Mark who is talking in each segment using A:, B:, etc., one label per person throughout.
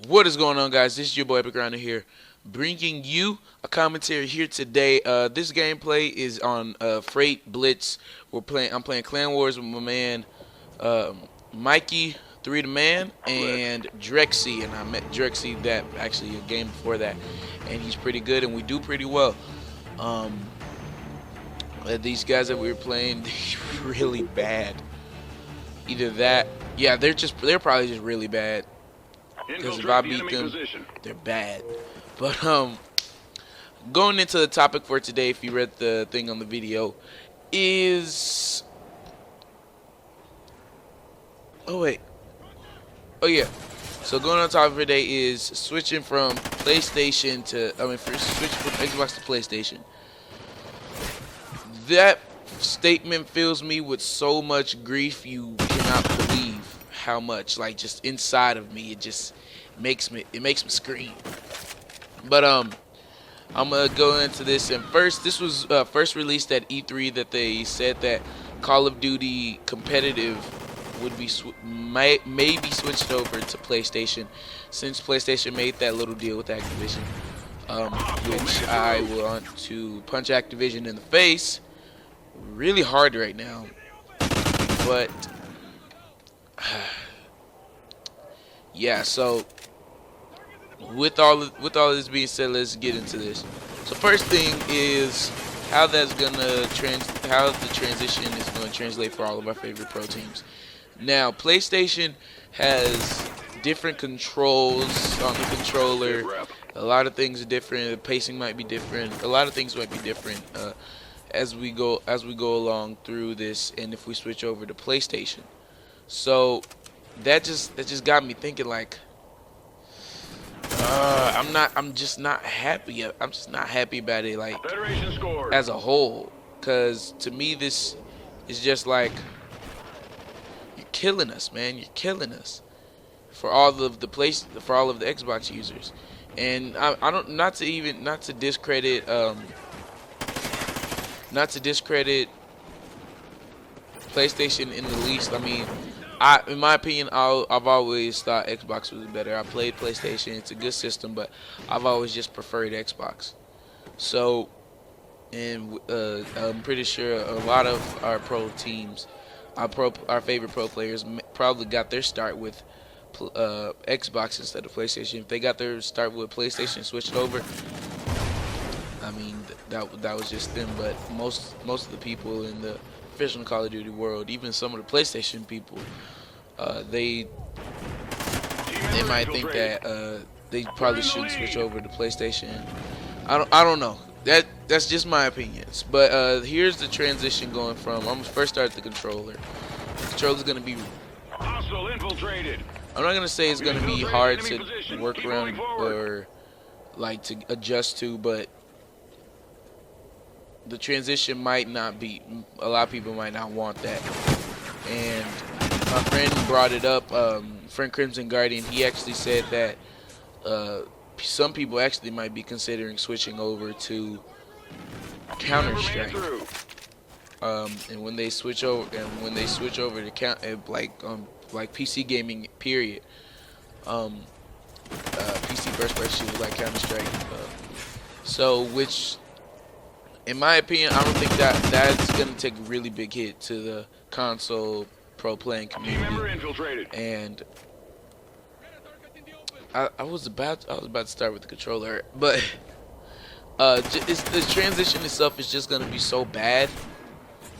A: What is going on, guys? This is your boy Epic Rounder here, bringing you a commentary here today. This gameplay is on Freight Blitz. I'm playing Clan Wars with my man Mikey, 3 the Man, and Drexy. And I met Drexy that actually a game before that, and he's pretty good, and we do pretty well. These guys that we were playing, they're really bad. Either that, yeah, they're probably just really bad. Because if I beat them, they're bad. But going into the topic for today, if you read the thing on the video, is oh yeah. So going on topic for today is switching from PlayStation to switching from Xbox to PlayStation. That statement fills me with so much grief you cannot believe how much, like, just inside of me, it just makes me scream. But I'm gonna go into this, and this was first released at E3, that they said that Call of Duty competitive would be maybe switched over to PlayStation, since PlayStation made that little deal with Activision, which I want to punch Activision in the face really hard right now. But yeah, so with all this being said, let's get into this. So first thing is how the transition is going to translate for all of our favorite pro teams. Now, PlayStation has different controls on the controller. A lot of things are different. The pacing might be different. A lot of things might be different as we go along through this, and if we switch over to PlayStation. So that just got me thinking, like, I'm just not happy. I'm just not happy about it, like, as a whole, because to me this is just like, you're killing us, man. You're killing us for all of the Xbox users. And I don't, not to discredit PlayStation in the least. I mean, in my opinion, I've always thought Xbox was better. I played PlayStation; it's a good system, but I've always just preferred Xbox. So, and I'm pretty sure a lot of our pro teams, our favorite pro players, probably got their start with Xbox instead of PlayStation. If they got their start with PlayStation, switched over, I mean, that was just them. But most of the people in the official Call of Duty world, even some of the PlayStation people, they might think that they probably shouldn't switch over to PlayStation. I don't know. That's just my opinions. But here's the transition going from. I'm gonna first start the controller. The controller's gonna be. I'm not gonna say it's gonna be hard to work around or like to adjust to, but the transition might not be. A lot of people might not want that. And my friend brought it up. Friend Crimson Guardian. He actually said that some people actually might be considering switching over to Counter-Strike. And when they switch over, to like PC gaming, period. PC first-person shooter like Counter-Strike. So, which, in my opinion, I don't think that's gonna take a really big hit to the console pro playing community. And I was about to start with the controller, but the transition itself is just gonna be so bad.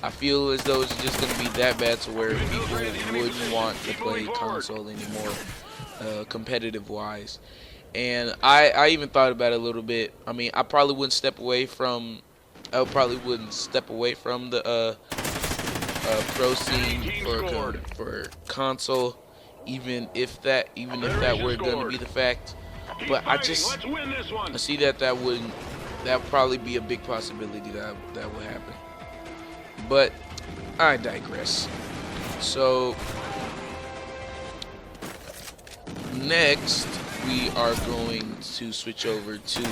A: I feel as though it's just gonna be that bad to where people wouldn't want to play console anymore, competitive wise. And I even thought about it a little bit. I mean, I probably wouldn't step away from. the pro scene for console, even if that were going to be the fact. But I see that would probably be a big possibility that would happen. But I digress. So next we are going to switch over to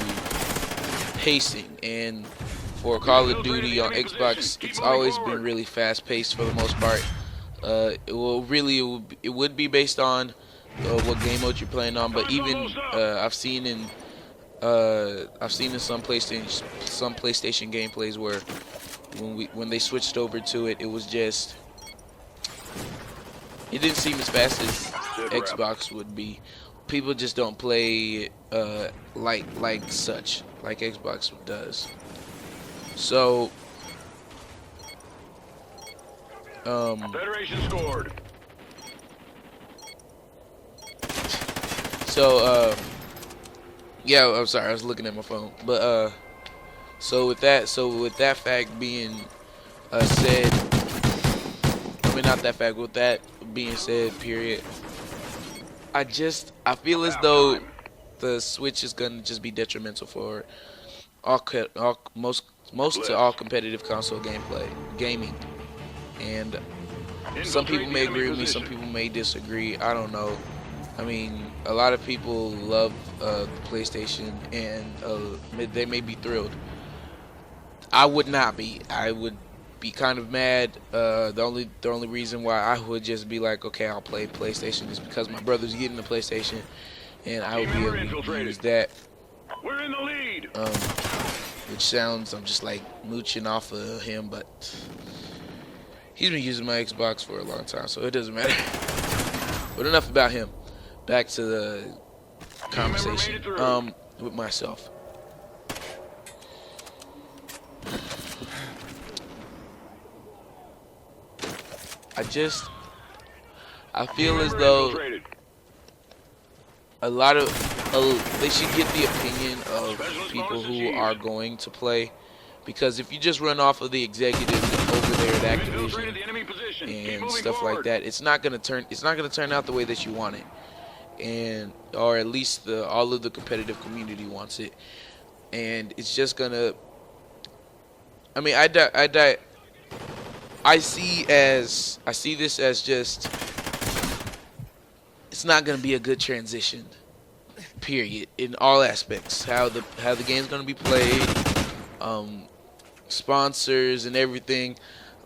A: pacing, and for Call of Duty on Xbox, it's always been really fast-paced for the most part. It would be based on what game mode you're playing on. But even I've seen in some PlayStation gameplays where when they switched over to it, it was just, it didn't seem as fast as Xbox would be. People just don't play like Xbox does. So
B: Federation scored.
A: Yeah, I'm sorry, I was looking at my phone. But so with that fact being said, I mean, not that fact, with that being said, period, I feel as though the Switch is gonna just be detrimental for most to all competitive console gaming. And some people may agree with me, some people may disagree. I don't know. I mean, a lot of people love the PlayStation, and they may be thrilled. I would not be. I would be kind of mad. The only reason why I would just be like, okay, I'll play PlayStation is because my brother's getting the PlayStation, and I would be able to use that.
B: We're in the lead.
A: Which sounds, I'm just like mooching off of him, but he's been using my Xbox for a long time, so it doesn't matter. But enough about him. Back to the conversation with myself. I feel as though they should get the opinion of people who are going to play, because if you just run off of the executives over there at Activision and stuff like that, it's not gonna turn out the way that you want it, or at least all of the competitive community wants it, and it's just gonna. I mean, I see this as just, it's not gonna be a good transition, period, in all aspects. How the game's gonna be played, sponsors and everything.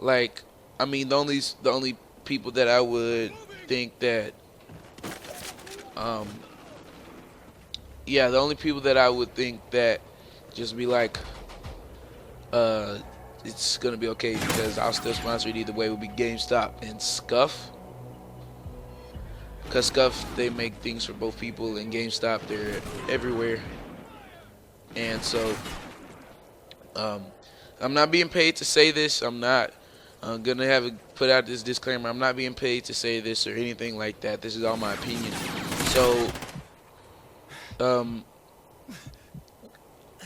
A: Like, I mean, the only people that I would think that, the only people that I would think that just be like, it's gonna be okay because I'll still sponsor it either way, would be GameStop and Scuf. Because Scuf, they make things for both people, and GameStop, they're everywhere. And so, I'm not being paid to say this. I'm not gonna put out this disclaimer. I'm not being paid to say this or anything like that. This is all my opinion. So,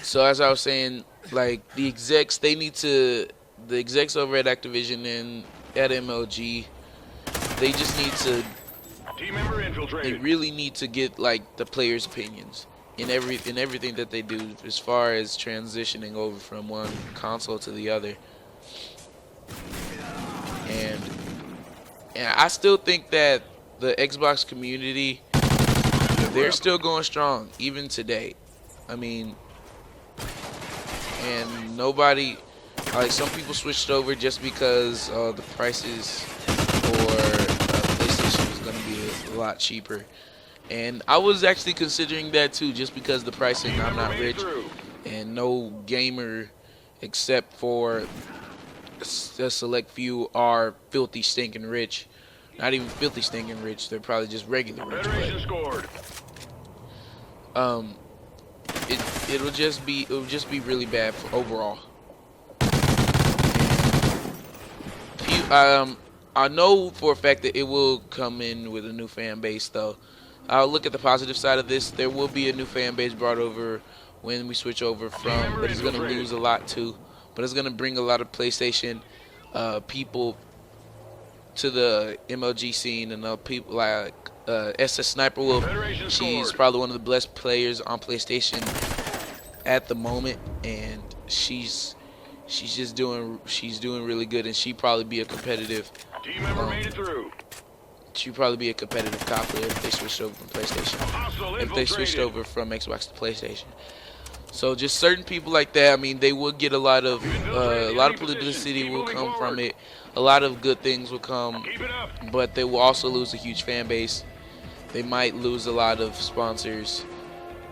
A: so as I was saying, like, the execs over at Activision and at MLG, they just need to. They really need to get, like, the players' opinions in everything that they do as far as transitioning over from one console to the other. And I still think that the Xbox community, they're still going strong even today. I mean, and nobody, like, some people switched over just because the prices for PlayStation was going to be a lot cheaper. And I was actually considering that too, just because the pricing, I'm not rich, and no gamer except for a select few are filthy stinking rich. Not even filthy stinking rich, they're probably just regular rich. But it'll just be really bad for overall. I know for a fact that it will come in with a new fan base, though. I'll look at the positive side of this. There will be a new fan base brought over when we switch over from, but it's going to lose a lot too. But it's going to bring a lot of PlayStation people to the MLG scene, and people like SS Sniper Wolf. She's probably one of the best players on PlayStation at the moment, and she's doing really good, and she'd probably be a competitive. She'd probably be a competitive COD player if they switched over from PlayStation. If they switched over from Xbox to PlayStation. So just certain people like that, I mean, they will get a lot of publicity will come from it. A lot of good things will come, but they will also lose a huge fan base. they might lose a lot of sponsors,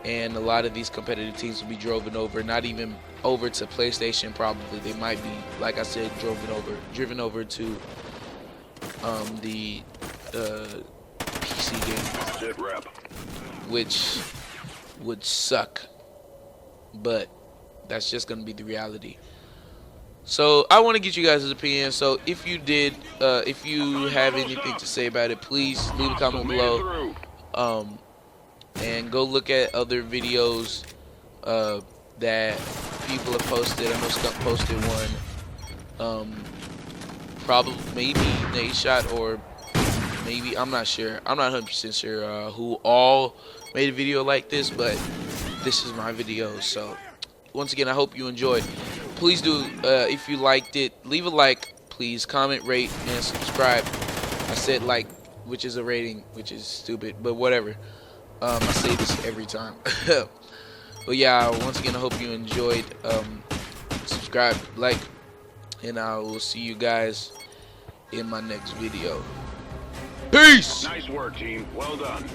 A: and a lot of these competitive teams will be driven over, not even over to PlayStation. Probably they might be, like I said, driven over to the PC game,
B: Sit rep.
A: which would suck, but that's just gonna be the reality. So I want to get you guys' opinion. So if you have anything to say about it, please leave a comment below. And go look at other videos that people have posted. I know Skunk posted one. Probably maybe Nadeshot, or maybe, I'm not sure. I'm not 100% sure who all made a video like this, but this is my video. So once again, I hope you enjoyed. Please do, if you liked it, leave a like. Please comment, rate, and subscribe. I said like, which is a rating, which is stupid, but whatever. I say this every time. But yeah, once again, I hope you enjoyed. Subscribe, like, and I will see you guys in my next video. Peace!
B: Nice work, team. Well done.